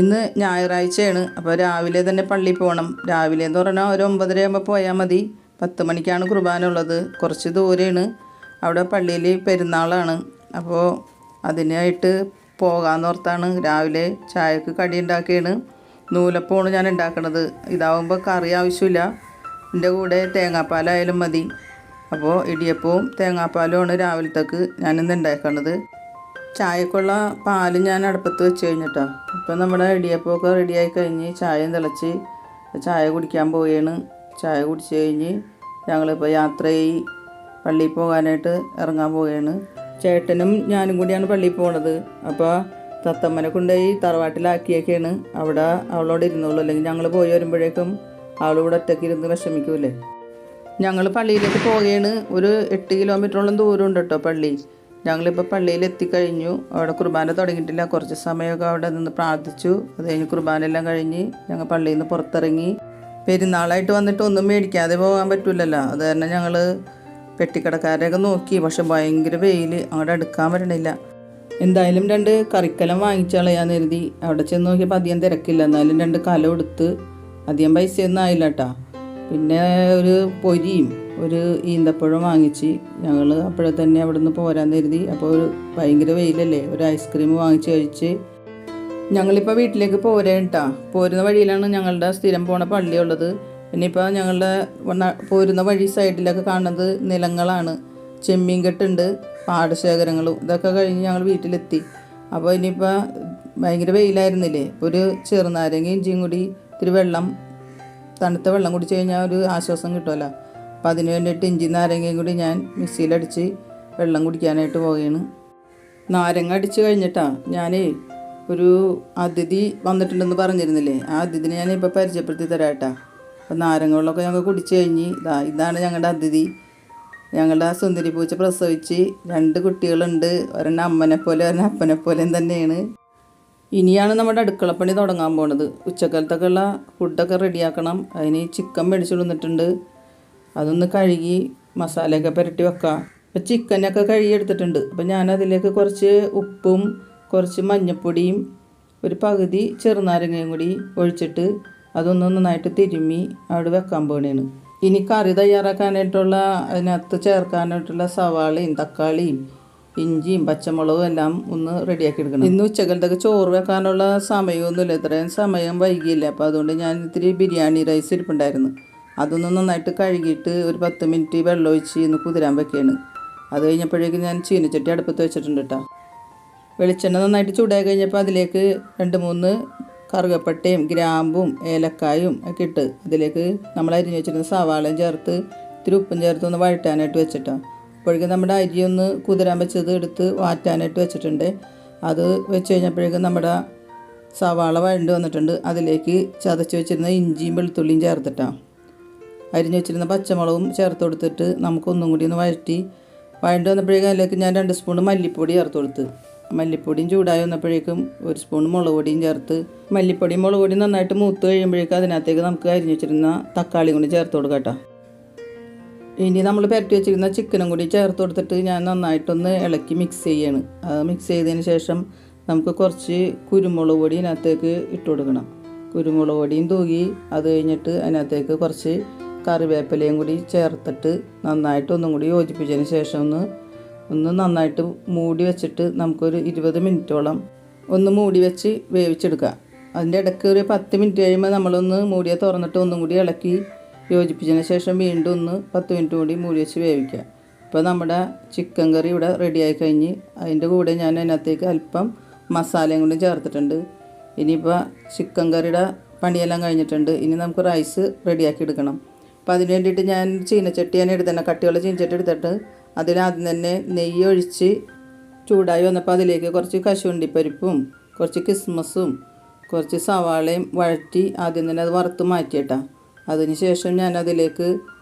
ഇന്ന് ഞായറാഴ്ചയാണ്. അപ്പോൾ രാവിലെ തന്നെ പള്ളിയിൽ പോകണം. രാവിലെ എന്ന് പറഞ്ഞാൽ ഒരു 9:30 ആകുമ്പോൾ പോയാൽ മതി. 10 മണിക്കാണ് കുർബാന ഉള്ളത്. കുറച്ച് ദൂരെയാണ്. അവിടെ പള്ളിയിൽ പെരുന്നാളാണ്. അപ്പോൾ അതിനായിട്ട് പോകാമെന്ന് ഓർത്താണ് രാവിലെ ചായക്ക് കടി ഉണ്ടാക്കിയാണ്. നൂലപ്പമാണ് ഞാൻ ഉണ്ടാക്കണത്. ഇതാവുമ്പോൾ കറി ആവശ്യമില്ല. എൻ്റെ കൂടെ തേങ്ങാപ്പാലായാലും മതി. അപ്പോൾ ഇടിയപ്പവും തേങ്ങാപ്പാലുമാണ് രാവിലത്തേക്ക് ഞാനിന്ന് ഉണ്ടാക്കണത്. ചായക്കുള്ള പാല് ഞാൻ അടുപ്പത്ത് വെച്ച് കഴിഞ്ഞിട്ടാണ്. ഇപ്പം നമ്മുടെ ഇടിയപ്പമൊക്കെ റെഡിയായി കഴിഞ്ഞ് ചായയും തിളച്ച് ചായ കുടിക്കാൻ പോവുകയാണ്. ചായ കുടിച്ച് കഴിഞ്ഞ് ഞങ്ങളിപ്പോൾ യാത്രയായി പള്ളിയിൽ പോകാനായിട്ട് ഇറങ്ങാൻ പോവുകയാണ്. ചേട്ടനും ഞാനും കൂടിയാണ് പള്ളിയിൽ പോകുന്നത്. അപ്പോൾ തത്തമ്മനെ കൊണ്ടുപോയി തറവാട്ടിലാക്കിയൊക്കെയാണ്. അവിടെ അവളോട് ഇരുന്നുള്ളൂ. അല്ലെങ്കിൽ ഞങ്ങൾ പോയി വരുമ്പോഴേക്കും അവളിവിടെ ഒറ്റയ്ക്ക് ഇരുന്ന് വിഷമിക്കൂലേ. ഞങ്ങൾ പള്ളിയിലേക്ക് പോവുകയാണ്. ഒരു 8 കിലോമീറ്ററോളം ദൂരമുണ്ട് കേട്ടോ പള്ളി. ഞങ്ങളിപ്പോൾ പള്ളിയിൽ എത്തിക്കഴിഞ്ഞു. അവിടെ കുർബാന തുടങ്ങിയിട്ടില്ല. കുറച്ച് സമയമൊക്കെ അവിടെ നിന്ന് പ്രാർത്ഥിച്ചു. അത് കഴിഞ്ഞ് കുർബാന എല്ലാം കഴിഞ്ഞ് ഞങ്ങൾ പള്ളിയിൽ നിന്ന് പുറത്തിറങ്ങി. പെരുന്നാളായിട്ട് വന്നിട്ട് ഒന്നും മേടിക്കാതെ പോകാൻ പറ്റില്ലല്ലോ. അത് കാരണം ഞങ്ങൾ പെട്ടിക്കടക്കാരെയൊക്കെ നോക്കി. പക്ഷെ ഭയങ്കര വെയിൽ, അങ്ങോട്ട് അടുക്കാൻ പറ്റണില്ല. എന്തായാലും 2 കറിക്കലം വാങ്ങിച്ച് കളയാന്ന് കരുതി അവിടെ ചെന്ന് നോക്കിയപ്പോൾ അധികം തിരക്കില്ല. എന്നാലും 2 കലം എടുത്ത് അധികം പൈസയൊന്നും ആയില്ല കേട്ടോ. പിന്നെ ഒരു പൊരിയും ഒരു ഈന്തപ്പഴം വാങ്ങിച്ച് ഞങ്ങൾ അപ്പോഴേ തന്നെ അവിടെ നിന്ന് പോരാന്ന് കരുതി. അപ്പോൾ ഒരു ഭയങ്കര വെയിലല്ലേ, ഒരു ഐസ്ക്രീം വാങ്ങിച്ച് കഴിച്ച് ഞങ്ങളിപ്പോൾ വീട്ടിലേക്ക് പോരേട്ടാ. പോരുന്ന വഴിയിലാണ് ഞങ്ങളുടെ സ്ഥിരം പോണ പള്ളിയുള്ളത്. പിന്നെ ഇപ്പോൾ ഞങ്ങളുടെ പോരുന്ന വഴി സൈഡിലൊക്കെ കാണുന്നത് നിലങ്ങളാണ്. ചെമ്മീൻ കെട്ടുണ്ട്, പാടശേഖരങ്ങളും ഇതൊക്കെ കഴിഞ്ഞ് ഞങ്ങൾ വീട്ടിലെത്തി. അപ്പോൾ ഇനിയിപ്പോൾ ഭയങ്കര വെയിലായിരുന്നില്ലേ. ഒരു ചെറുനാരങ്ങ ഇഞ്ചിയും കൂടി ഇത്തിരി വെള്ളം, തണുത്ത വെള്ളം കുടിച്ച് കഴിഞ്ഞാൽ ഒരു ആശ്വാസം കിട്ടുമല്ലോ. അപ്പോൾ അതിന് വേണ്ടിയിട്ട് ഇഞ്ചി നാരങ്ങയും കൂടി ഞാൻ മിക്സിയിലടിച്ച് വെള്ളം കുടിക്കാനായിട്ട് പോവുകയാണ്. നാരങ്ങ അടിച്ച് കഴിഞ്ഞിട്ടാണ് ഞാൻ ഒരു അതിഥി വന്നിട്ടുണ്ടെന്ന് പറഞ്ഞിരുന്നില്ലേ, ആ അതിഥിനെ ഞാനിപ്പോൾ പരിചയപ്പെടുത്തി തരാം കേട്ടോ. അപ്പോൾ നാരങ്ങ വെള്ളമൊക്കെ ഞങ്ങൾ കുടിച്ച് കഴിഞ്ഞ് ഇതാണ് ഞങ്ങളുടെ അതിഥി. ഞങ്ങളുടെ സുന്ദരി പൂച്ച പ്രസവിച്ച് 2 കുട്ടികളുണ്ട്. ഒരെണ്ണം അമ്മനെ പോലെ ഒരെണ്ണം അപ്പനെ പോലെയും തന്നെയാണ്. ഇനിയാണ് നമ്മുടെ അടുക്കളപ്പണി തുടങ്ങാൻ പോണത്. ഉച്ചക്കാലത്തൊക്കെയുള്ള ഫുഡൊക്കെ റെഡിയാക്കണം. അതിന് ചിക്കൻ മേടിച്ചു കൊണ്ടിട്ടുണ്ട്. അതൊന്ന് കഴുകി മസാലയൊക്കെ പുരട്ടി വെക്കാം. അപ്പോൾ ചിക്കനൊക്കെ കഴുകിയെടുത്തിട്ടുണ്ട്. അപ്പോൾ ഞാനതിലേക്ക് കുറച്ച് ഉപ്പും കുറച്ച് മഞ്ഞൾപ്പൊടിയും ഒരു പകുതി ചെറുനാരങ്ങയും കൂടി ഒഴിച്ചിട്ട് അതൊന്ന് നന്നായിട്ട് തിരുമ്മി അവിടെ വെക്കാൻ പോകണേണ്. ഇനി കറി തയ്യാറാക്കാനായിട്ടുള്ള അതിനകത്ത് ചേർക്കാനായിട്ടുള്ള സവാളയും തക്കാളിയും ഇഞ്ചിയും പച്ചമുളകും എല്ലാം ഒന്ന് റെഡിയാക്കി എടുക്കണം. ഇന്ന് ഉച്ചക്കലത്തൊക്കെ ചോറ് വെക്കാനുള്ള സമയമൊന്നുമില്ല. ഇത്രയും സമയം വൈകിയില്ല. അപ്പോൾ അതുകൊണ്ട് ഞാൻ ഇത്തിരി ബിരിയാണി റൈസ് ഇരിപ്പുണ്ടായിരുന്നു. അതൊന്ന് നന്നായിട്ട് കഴുകിയിട്ട് ഒരു 10 മിനിറ്റ് വെള്ളമൊഴിച്ച് ഇന്ന് കുതിരാൻ വെക്കുകയാണ്. അത് കഴിഞ്ഞപ്പോഴേക്കും ഞാൻ ചീനച്ചട്ടി അടുപ്പത്ത് വെച്ചിട്ടുണ്ട് കേട്ടോ. വെളിച്ചെണ്ണ നന്നായിട്ട് ചൂടായി കഴിഞ്ഞപ്പോൾ അതിലേക്ക് 2-3 കറുകപ്പട്ടയും ഗ്രാമ്പും ഏലക്കായും ഒക്കെ ഇട്ട് അതിലേക്ക് നമ്മൾ അരിഞ്ഞ് വെച്ചിരുന്ന സവാളയും ചേർത്ത് ഇത്തിരി ഉപ്പും ചേർത്ത് ഒന്ന് വഴറ്റാനായിട്ട് വെച്ചിട്ടാണ്. അപ്പോഴേക്കും നമ്മുടെ അരി ഒന്ന് കുതിരാൻ വെച്ചത് എടുത്ത് വാറ്റാനായിട്ട് വെച്ചിട്ടുണ്ട്. അത് വെച്ച് കഴിഞ്ഞപ്പോഴേക്കും നമ്മുടെ സവാള വഴണ്ട് വന്നിട്ടുണ്ട്. അതിലേക്ക് ചതച്ച് വെച്ചിരുന്ന ഇഞ്ചിയും വെളുത്തുള്ളിയും ചേർത്തിട്ടാണ് അരിഞ്ഞ് വെച്ചിരുന്ന പച്ചമുളകും ചേർത്ത് കൊടുത്തിട്ട് നമുക്കൊന്നും കൂടി ഒന്ന് വഴണ്ട് വന്നപ്പോഴേക്കും അതിലേക്ക് ഞാൻ 2 സ്പൂൺ മല്ലിപ്പൊടി ചേർത്ത് കൊടുത്ത്. മല്ലിപ്പൊടിയും ചൂടായി വന്നപ്പോഴേക്കും 1 സ്പൂൺ മുളക് പൊടിയും ചേർത്ത് മല്ലിപ്പൊടിയും മുളക് പൊടിയും നന്നായിട്ട് മൂത്ത് കഴിയുമ്പോഴേക്കും അതിനകത്തേക്ക് നമുക്ക് അരിഞ്ഞ് വെച്ചിരുന്ന തക്കാളിയും കൂടി ചേർത്ത് കൊടുക്കാം കേട്ടോ. ഇനി നമ്മൾ പുരട്ടി വെച്ചിരുന്ന ചിക്കനും കൂടി ചേർത്ത് കൊടുത്തിട്ട് ഞാൻ നന്നായിട്ടൊന്ന് ഇളക്കി മിക്സ് ചെയ്യാണ്. മിക്സ് ചെയ്തതിന് ശേഷം നമുക്ക് കുറച്ച് കുരുമുളക് പൊടി അതിനകത്തേക്ക് ഇട്ട് കൊടുക്കണം. കുരുമുളക് പൊടിയും തൂകി അത് കഴിഞ്ഞിട്ട് അതിനകത്തേക്ക് കുറച്ച് കറിവേപ്പിലയും കൂടി ചേർത്തിട്ട് നന്നായിട്ട് ഒന്നും കൂടി യോജിപ്പിച്ചതിന് ശേഷം ഒന്ന് നന്നായിട്ട് മൂടി വെച്ചിട്ട് നമുക്കൊരു 20 മിനിറ്റോളം ഒന്ന് മൂടി വെച്ച് വേവിച്ചെടുക്കുക. അതിൻ്റെ ഇടയ്ക്ക് ഒരു 10 മിനിറ്റ് കഴിയുമ്പോൾ നമ്മളൊന്ന് മൂടിയെ തുറന്നിട്ട് ഒന്നും കൂടി ഇളക്കി യോജിപ്പിച്ചതിന് ശേഷം വീണ്ടും ഒന്ന് 10 മിനിറ്റ് കൂടി മൂടി വെച്ച് വേവിക്കുക. ഇപ്പോൾ നമ്മുടെ ചിക്കൻ കറി ഇവിടെ റെഡിയായി കഴിഞ്ഞ് അതിൻ്റെ കൂടെ ഞാൻ അതിനകത്തേക്ക് അല്പം മസാലയും കൂടി ചേർത്തിട്ടുണ്ട്. ഇനിയിപ്പോൾ ചിക്കൻ കറിയുടെ പണിയെല്ലാം കഴിഞ്ഞിട്ടുണ്ട്. ഇനി നമുക്ക് റൈസ് റെഡിയാക്കി എടുക്കണം. അപ്പോൾ അതിന് വേണ്ടിയിട്ട് ഞാൻ ചീനച്ചട്ടിയാണ് എടുത്തന്നെ, കട്ടിയുള്ള ചീനച്ചട്ടി എടുത്തിട്ട് അതിലാദ്യം തന്നെ നെയ്യ് ഒഴിച്ച് ചൂടായി വന്നപ്പോൾ അതിലേക്ക് കുറച്ച് കശുവണ്ടിപ്പരിപ്പും കുറച്ച് കിസ്മസും കുറച്ച് സവാളയും വഴറ്റി ആദ്യം തന്നെ അത് വറുത്ത് മാറ്റിയിട്ടാണ്. അതിന് ശേഷം ഞാൻ അതിലേക്ക്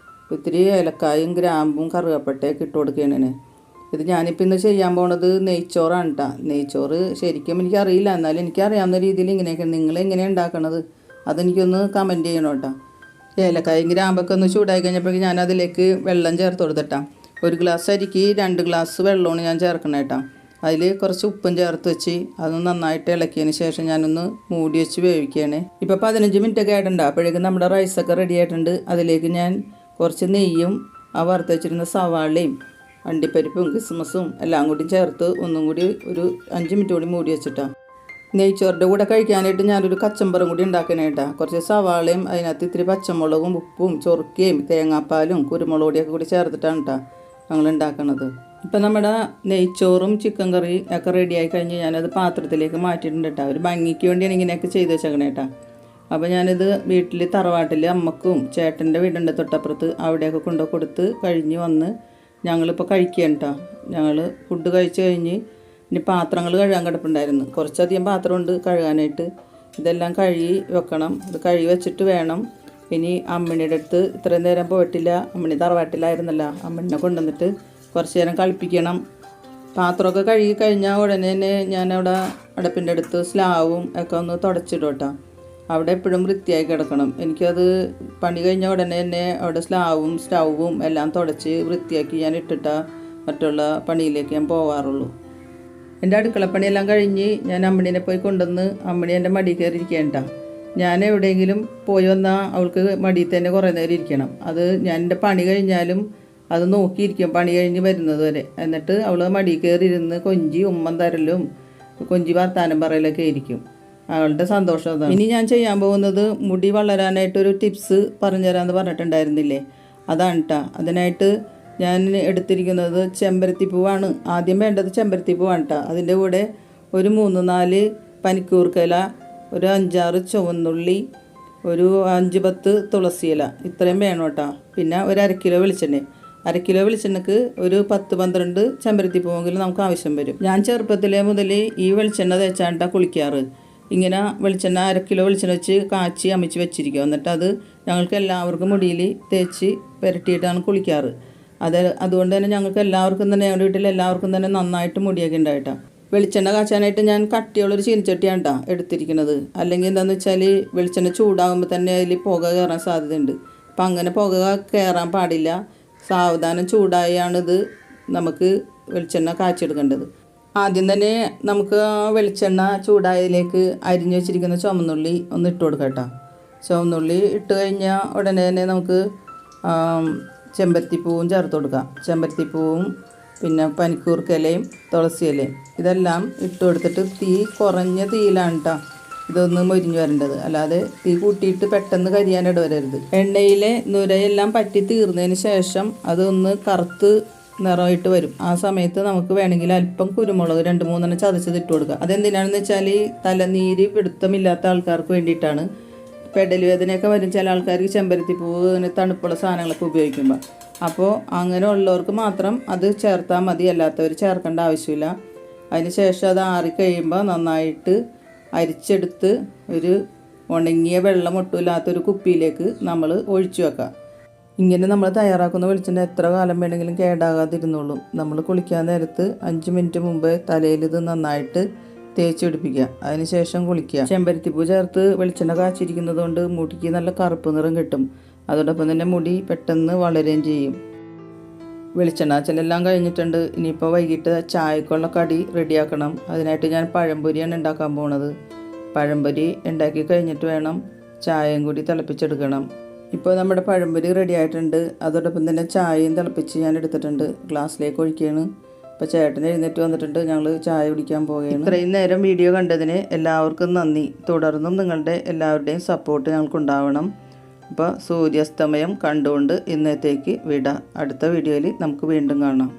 ഇത്തിരി ഏലക്കായും ഗ്രാമ്പും കറുകപ്പട്ടയൊക്കെ ഇട്ട് കൊടുക്കുകയാണ്. ഇത് ഞാനിപ്പോൾ ഇന്ന് ചെയ്യാൻ പോണത് നെയ്ച്ചോറാണ് കേട്ടോ. നെയ്ച്ചോറ് ശരിക്കും എനിക്കറിയില്ല, എന്നാലും എനിക്കറിയാവുന്ന രീതിയിൽ ഇങ്ങനെയൊക്കെ നിങ്ങളെങ്ങനെയാണ് ഉണ്ടാക്കണത് അതെനിക്കൊന്ന് കമൻറ്റ് ചെയ്യണം കേട്ടോ. ഏലക്കായും ഗ്രാമ്പൊക്കെ ഒന്ന് ചൂടായി കഴിഞ്ഞപ്പോഴേക്കും ഞാൻ അതിലേക്ക് വെള്ളം ചേർത്ത് കൊടുത്തിട്ടാണ്. 1 ഗ്ലാസ് അരിക്ക് 2 ഗ്ലാസ് വെള്ളമാണ് ഞാൻ ചേർക്കണം കേട്ടോ. അതിൽ കുറച്ച് ഉപ്പും ചേർത്ത് വെച്ച് അതൊന്ന് നന്നായിട്ട് ഇളക്കിയതിന് ശേഷം ഞാനൊന്ന് മൂടി വെച്ച് വേവിക്കുകയാണ്. ഇപ്പോൾ 15 മിനിറ്റൊക്കെ ആയിട്ടുണ്ട്. അപ്പോഴേക്കും നമ്മുടെ റൈസൊക്കെ റെഡി ആയിട്ടുണ്ട്. അതിലേക്ക് ഞാൻ കുറച്ച് നെയ്യും ആ വറുത്ത് വെച്ചിരുന്ന സവാളയും അണ്ടിപ്പരിപ്പും കിസ്മസും എല്ലാം കൂടി ചേർത്ത് ഒന്നും കൂടി ഒരു 5 മിനിറ്റ് കൂടി മൂടി വെച്ചിട്ടാണ്. നെയ്ച്ചോറിൻ്റെ കൂടെ കഴിക്കാനായിട്ട് ഞാനൊരു കച്ചമ്പറും കൂടി ഉണ്ടാക്കാനായിട്ടാണ്. കുറച്ച് സവാളയും അതിനകത്ത് ഇത്തിരി പച്ചമുളകും ഉപ്പും ചൊറുക്കയും തേങ്ങാപ്പാലും കുരുമുളക് പൊടിയൊക്കെ കൂടി ചേർത്തിട്ടാണ് കേട്ടോ ഞങ്ങൾ ഉണ്ടാക്കുന്നത്. ഇപ്പം നമ്മുടെ നെയ്ച്ചോറും ചിക്കൻ കറി ഒക്കെ റെഡിയായി കഴിഞ്ഞ് ഞാനത് പാത്രത്തിലേക്ക് മാറ്റിയിട്ടുണ്ട് കേട്ടോ. ഒരു ഭംഗിക്ക് വേണ്ടിയാണ് ഇങ്ങനെയൊക്കെ ചെയ്ത് വെച്ചേക്കണേ കേട്ടോ. അപ്പോൾ ഞാനിത് വീട്ടിൽ തറവാട്ടിൽ അമ്മക്കും ചേട്ടൻ്റെ വീടുണ്ട് തൊട്ടപ്പുറത്ത്, അവിടെയൊക്കെ കൊണ്ടുപോയി കൊടുത്ത് കഴിഞ്ഞ് വന്ന് ഞങ്ങളിപ്പോൾ കഴിക്കുകയാണ് കേട്ടോ. ഞങ്ങൾ ഫുഡ് കഴിച്ച് കഴിഞ്ഞ് ഇനി പാത്രങ്ങൾ കഴുകാൻ കിടപ്പുണ്ടായിരുന്നു. കുറച്ചധികം പാത്രമുണ്ട് കഴുകാനായിട്ട്. ഇതെല്ലാം കഴുകി വെക്കണം. ഇത് കഴുകി വെച്ചിട്ട് വേണം ഇനി അമ്മിണിയുടെ അടുത്ത് ഇത്രയും നേരം പോയിട്ടില്ല. അമ്മിണി തറവാട്ടിലായിരുന്നല്ലോ. അമ്മിണിനെ കൊണ്ടുവന്നിട്ട് കുറച്ച് നേരം കളിപ്പിക്കണം. പാത്രമൊക്കെ കഴുകി കഴിഞ്ഞാൽ ഉടനെ തന്നെ ഞാനവിടെ അടുപ്പിൻ്റെ അടുത്ത് സ്ലാവും ഒക്കെ ഒന്ന് തുടച്ചിടും കേട്ടോ. അവിടെ എപ്പോഴും വൃത്തിയായി കിടക്കണം. എനിക്കത് പണി കഴിഞ്ഞ ഉടനെ തന്നെ അവിടെ സ്ലാവും സ്റ്റൗവും എല്ലാം തുടച്ച് വൃത്തിയാക്കി ഞാൻ ഇട്ടിട്ടാണ് മറ്റുള്ള പണിയിലേക്ക് ഞാൻ പോവാറുള്ളൂ. എൻ്റെ അടുക്കളപ്പണിയെല്ലാം കഴിഞ്ഞ് ഞാൻ അമ്മിണീനെ പോയി കൊണ്ടുവന്ന് അമ്മിണി എൻ്റെ മടി കയറിയിരിക്കേണ്ട. ഞാൻ എവിടെയെങ്കിലും പോയി വന്നാൽ അവൾക്ക് മടിയിൽ തന്നെ കുറേ നേരം ഇരിക്കണം. അത് ഞാൻ എൻ്റെ പണി കഴിഞ്ഞാലും അത് നോക്കിയിരിക്കും പണി കഴിഞ്ഞ് വരുന്നത് വരെ. എന്നിട്ട് അവൾ മടി കയറി ഇരുന്ന് കൊഞ്ചി ഉമ്മൻ തരലും കൊഞ്ചി വർത്താനം പറയലൊക്കെ ആയിരിക്കും. അവളുടെ സന്തോഷം അതാണ്. ഇനി ഞാൻ ചെയ്യാൻ പോകുന്നത് മുടി വളരാനായിട്ടൊരു ടിപ്സ് പറഞ്ഞുതരാമെന്ന് പറഞ്ഞിട്ടുണ്ടായിരുന്നില്ലേ, അതാണ് കേട്ടോ. അതിനായിട്ട് ഞാൻ എടുത്തിരിക്കുന്നത് ചെമ്പരത്തിപ്പൂവാണ്. ആദ്യം വേണ്ടത് ചെമ്പരത്തിപ്പൂവാണ് കേട്ടോ. അതിൻ്റെ കൂടെ ഒരു 3-4 പനിക്കൂർക്കയില, ഒരു 5-6 ചുവന്നുള്ളി, ഒരു 5-10 തുളസിയില, ഇത്രയും വേണം കേട്ടോ. പിന്നെ ഒരു 1/2 കിലോ വെളിച്ചെണ്ണ. 1/2 കിലോ വെളിച്ചെണ്ണക്ക് ഒരു 10-12 ചെമ്പരത്തിപ്പൂവെങ്കിലും നമുക്ക് ആവശ്യം വരും. ഞാൻ ചെറുപ്പത്തിലേ മുതൽ ഈ വെളിച്ചെണ്ണ തേച്ചാണ്ടാണ് കുളിക്കാറ്. ഇങ്ങനെ വെളിച്ചെണ്ണ 1/2 കിലോ വെളിച്ചെണ്ണ വെച്ച് കാച്ചി അമിച്ച് വെച്ചിരിക്കും. എന്നിട്ട് അത് ഞങ്ങൾക്ക് എല്ലാവർക്കും മുടിയിൽ തേച്ച് പുരട്ടിയിട്ടാണ് കുളിക്കാറ്. അതുകൊണ്ട് തന്നെ ഞങ്ങൾക്ക് എല്ലാവർക്കും തന്നെ ഞങ്ങളുടെ വീട്ടിൽ എല്ലാവർക്കും തന്നെ നന്നായിട്ട് മുടിയൊക്കെ ഉണ്ടായിട്ടാണ്. വെളിച്ചെണ്ണ കാച്ചാനായിട്ട് ഞാൻ കട്ടിയുള്ളൊരു ചീനിച്ചട്ടിയാണ് കേട്ടോ എടുത്തിരിക്കുന്നത്. അല്ലെങ്കിൽ എന്താണെന്ന് വെച്ചാൽ വെളിച്ചെണ്ണ ചൂടാകുമ്പോൾ തന്നെ അതിൽ പുക കയറാൻ സാധ്യതയുണ്ട്. അപ്പം അങ്ങനെ പുക കയറാൻ പാടില്ല. സാവധാനം ചൂടായാണിത് നമുക്ക് വെളിച്ചെണ്ണ കാച്ചെടുക്കേണ്ടത്. ആദ്യം തന്നെ നമുക്ക് വെളിച്ചെണ്ണ ചൂടായതിലേക്ക് അരിഞ്ഞു വെച്ചിരിക്കുന്ന ചുവന്നുള്ളി ഒന്ന് ഇട്ട് കൊടുക്കാം കേട്ടോ. ചുവന്നുള്ളി ഇട്ട് കഴിഞ്ഞാൽ ഉടനെ തന്നെ നമുക്ക് ചെമ്പരത്തിപ്പൂവും ചേർത്ത് കൊടുക്കാം. ചെമ്പരത്തിപ്പൂവും പിന്നെ പനിക്കൂർക്കയിലയും തുളസിയിലയും ഇതെല്ലാം ഇട്ട് കൊടുത്തിട്ട് തീ കുറഞ്ഞ തീയിലാണ് കേട്ടോ ഇതൊന്ന് മൊരിഞ്ഞ് വരേണ്ടത്. അല്ലാതെ തീ കൂട്ടിയിട്ട് പെട്ടെന്ന് കരിയാനിട വരരുത്. എണ്ണയിലെ നുരയെല്ലാം പറ്റി തീർന്നതിന് ശേഷം അതൊന്ന് കറുത്ത് നിറമായിട്ട് വരും. ആ സമയത്ത് നമുക്ക് വേണമെങ്കിൽ അല്പം കുരുമുളക് 2-3 ചതച്ചത് ഇട്ട് കൊടുക്കുക. അതെന്തിനാണെന്ന് വെച്ചാൽ തലനീര് പിടുത്തമില്ലാത്ത ആൾക്കാർക്ക് വേണ്ടിയിട്ടാണ്. പെടൽ വേദനയൊക്കെ വരും ചില ആൾക്കാർക്ക് ചെമ്പരത്തിപ്പൂവ് അങ്ങനെ തണുപ്പുള്ള സാധനങ്ങളൊക്കെ ഉപയോഗിക്കുമ്പോൾ. അപ്പോൾ അങ്ങനെ ഉള്ളവർക്ക് മാത്രം അത് ചേർത്താൽ മതി, അല്ലാത്തവർ ചേർക്കേണ്ട ആവശ്യമില്ല. അതിന് ശേഷം അത് ആറിക്കഴിയുമ്പോൾ നന്നായിട്ട് അരിച്ചെടുത്ത് ഒരു ഉണങ്ങിയ വെള്ളം ഒട്ടുമില്ലാത്തൊരു കുപ്പിയിലേക്ക് നമ്മൾ ഒഴിച്ചു വെക്കാം. ഇങ്ങനെ നമ്മൾ തയ്യാറാക്കുന്ന വെളിച്ചെണ്ണ എത്ര കാലം വേണമെങ്കിലും കേടാകാതിരുന്നുള്ളൂ. നമ്മൾ കുളിക്കാൻ നേരത്ത് 5 മിനിറ്റ് മുമ്പ് തലയിൽ ഇത് നന്നായിട്ട് തേച്ച് പിടിപ്പിക്കുക. അതിന് ശേഷം കുളിക്കുക. ചെമ്പരത്തിപ്പൂ ചേർത്ത് വെളിച്ചെണ്ണ കാച്ചിരിക്കുന്നത് കൊണ്ട് മുടിക്ക് നല്ല കറുപ്പ് നിറം കിട്ടും. അതോടൊപ്പം തന്നെ മുടി പെട്ടെന്ന് വളരുകയും ചെയ്യും. വെളിച്ചെണ്ണ ചിലെല്ലാം കഴിഞ്ഞിട്ടുണ്ട്. ഇനിയിപ്പോൾ വൈകിട്ട് ചായക്കുള്ള കടി റെഡിയാക്കണം. അതിനായിട്ട് ഞാൻ പഴംപൊരിയാണ് ഉണ്ടാക്കാൻ പോണത്. പഴംപൊരി ഉണ്ടാക്കി കഴിഞ്ഞിട്ട് വേണം ചായയും കൂടി തിളപ്പിച്ചെടുക്കണം. ഇപ്പോൾ നമ്മുടെ പഴംപൊരി റെഡി ആയിട്ടുണ്ട്. അതോടൊപ്പം തന്നെ ചായയും തിളപ്പിച്ച് ഞാൻ എടുത്തിട്ടുണ്ട്. ഗ്ലാസ്സിലേക്ക് ഒഴിക്കുകയാണ്. ഇപ്പോൾ ചേട്ടൻ എഴുന്നേറ്റ് വന്നിട്ടുണ്ട്. ഞങ്ങൾ ചായ കുടിക്കാൻ പോവുകയാണ്. ഇത്രയും നേരം വീഡിയോ കണ്ടതിന് എല്ലാവർക്കും നന്ദി. തുടർന്നും നിങ്ങളുടെ എല്ലാവരുടെയും സപ്പോർട്ട് ഞങ്ങൾക്കുണ്ടാവണം. അപ്പോൾ സൂര്യാസ്തമയം കണ്ടുകൊണ്ട് ഇന്നത്തേക്ക് വിട. അടുത്ത വീഡിയോയിൽ നമുക്ക് വീണ്ടും കാണാം.